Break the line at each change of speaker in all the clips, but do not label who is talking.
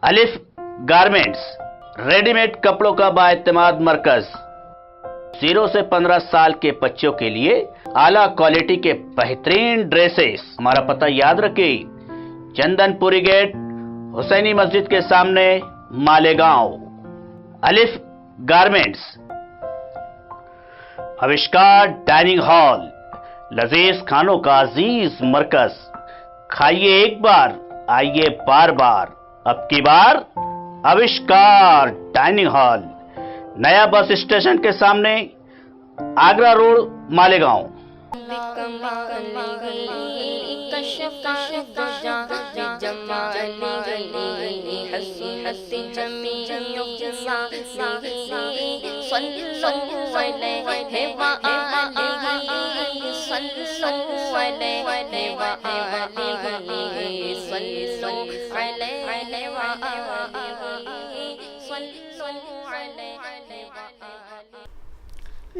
الف garments, ready made کپڑوں کا بااعتماد مرکز، 0 سے 15 سال کے بچوں کے لیے اعلیٰ کوالٹی کے بہترین ڈریسز۔ ہمارا پتہ یاد رکھیں، چندن پوری گیٹ، حسینی مسجد کے سامنے، مالیگاؤں۔ الف گارمنٹس، اوشکار ڈائننگ ہال، لذیذ کھانوں کا عزیز مرکز۔ کھائیے ایک بار، آئیے بار بار، اب کی بار اوشکار ڈائننگ ہال، نیا بس اسٹیشن کے سامنے، آگرہ روڈ، مالیگاؤں۔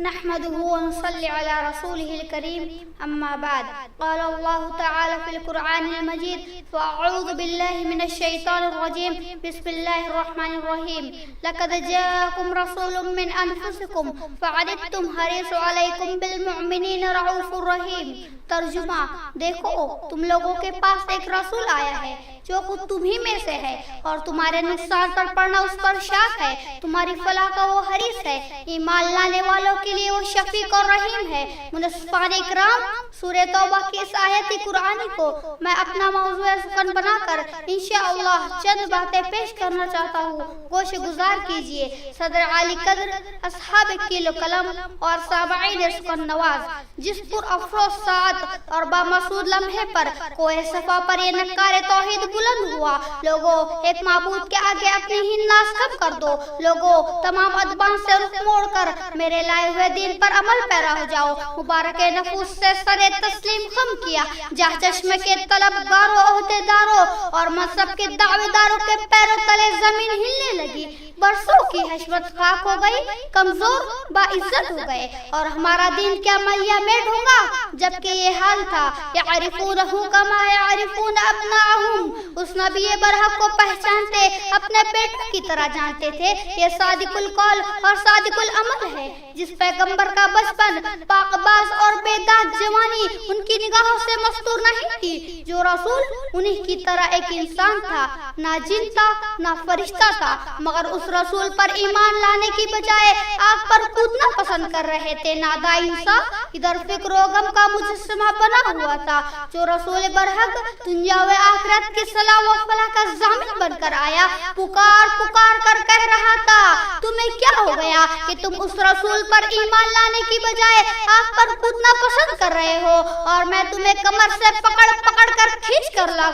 نحمده ونصلي على رسوله الكريم أما بعد قال الله تعالى في القرآن المجيد فأعوذ بالله من الشيطان الرجيم بسم الله الرحمن الرحيم لقد جاءكم رسول من أنفسكم فعددتم حريص عليكم بالمؤمنين رؤوف رحيم۔ ترجمہ، دیکھو تم لوگوں کے پاس ایک رسول آیا ہے جو خود تمہیں میں سے ہے اور تمہارے نقصان پر پڑنا اس پر شاق ہے، تمہاری فلاح کا وہ حریص ہے، ایمان لانے والوں کے لیے وہ شفیق اور رحیم ہے۔ منصفان اکرام، سورہ توبہ کی اس آیت قرآنی کو میں اپنا موضوع سخن بنا کر انشاءاللہ چند باتیں پیش کرنا چاہتا ہوں، گوش گزار کیجئے۔ صدر عالی قدر، اصحاب کیل و قلم اور سامعین سخن نواز، جس پر افروز ساعت اور بامسعود لمحے پر کوہ صفا پر یہ نکار توحید بلند ہوا۔ لوگوں، ایک معبود کے آگے اپنی ہی ناز کم کر دو۔ لوگوں، تمام ادبان سے رخ موڑ کر میرے لائے ہوئے دین پر عمل پیرا ہو جاؤ۔ مبارک نفوس سے سر تسلیم خم کیا، جہاں چشم کے طلبگاروں، عہدیداروں اور منصب کے دعوے داروں کے پیروں تلے زمین ہلنے لگی۔ برسوں کی حشمت خاک ہو گئی، کمزور باعزت ہو گئے، اور ہمارا دین کیا ملیا میں ڈھونگا جبکہ یہ حال تھا۔ یعرفونہ کما یعرفون ابناءہم، اس نبی برحق کو پہچانتے اپنے بیٹوں کی طرح جانتے تھے۔ یہ صادق القول اور صادق العمل ہے، جس پیغمبر کا بچپن، پاک باز اور بیداد جوانی ان کی نگاہوں سے مستور نہیں تھی۔ جو رسول انہی کی طرح ایک انسان تھا، نہ جن تھا نہ فرشتہ تھا، مگر اس رسول پر ایمان لانے کی بجائے آگ پر کودنا پسند کر رہے تھے۔ نادان انسان ادھر فکر و غم کا مجسمہ بنا ہوا تھا۔ جو رسول برحق دنیا و آخرت کی صلاح و فلاح کا ضامن بن کر آیا، پکار پکار کر کہہ رہا تھا، تمہیں کیا ہو گیا کہ تم اس رسول پر ایمان لانے کی بجائے آگ پر کودنا پسند کر رہے ہو، اور میں تمہیں کمر سے پکڑ پکڑ کر کھینچ کر لا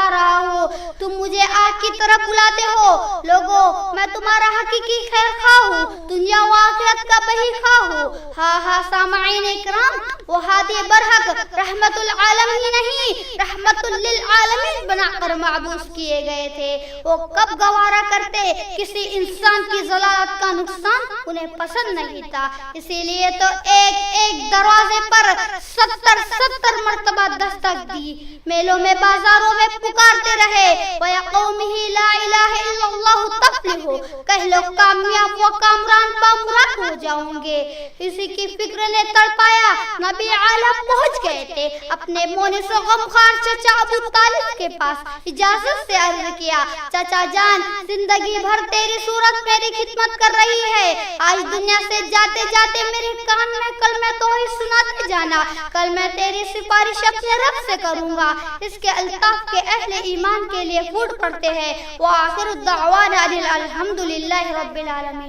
رہا ہوں، تم مجھے آگ کی طرف بلاتے ہو۔ لوگوں، میں تمہارا حقیقی خیر خواہ ہوں، دنیا و آخرت کا بہی خواہ ہوں۔ ہاں سامعین اکرام، وہ ہادی برحق رحمت العالمین نہیں، رحمت للعالمین بنا کر معبوس کیے گئے تھے۔ وہ کب گوارا کرتے کسی انسان کی ضلالت کا نقصان انہیں پسند نہیں تھا، اسی لیے تو ایک ایک دروازے پر 70 مرتبہ دستک دی، میلوں میں بازاروں میں پکارتے رہے، وَيَا قَوْمِهِ لَا إِلَهَ إِلَّا اللَّهُ تَفْلِحُ، کہہ لو کامیاب و کامران بامراد ہو جاؤں گے۔ اسی کی فکر نے تڑپایا، نبی عالم پہنچ گئے تھے، اپنے مونس و غمخوار چچا ابو طالب کے پاس اجازت سے عرض کیا، چچا جان، زندگی بھر تیری صورت میری خدمت کر رہی ہے، آج دنیا سے جاتے جاتے میرے کان میں کلمہ توحید سناتے جانا، کل میں تیری سفارش اپنے رب سے کروں گا۔ اس کے الطاف کے اہل ایمان کے لیے پھوٹ پڑتے ہیں۔ وآخر الدعوانا الحمدللہ رب العالمین۔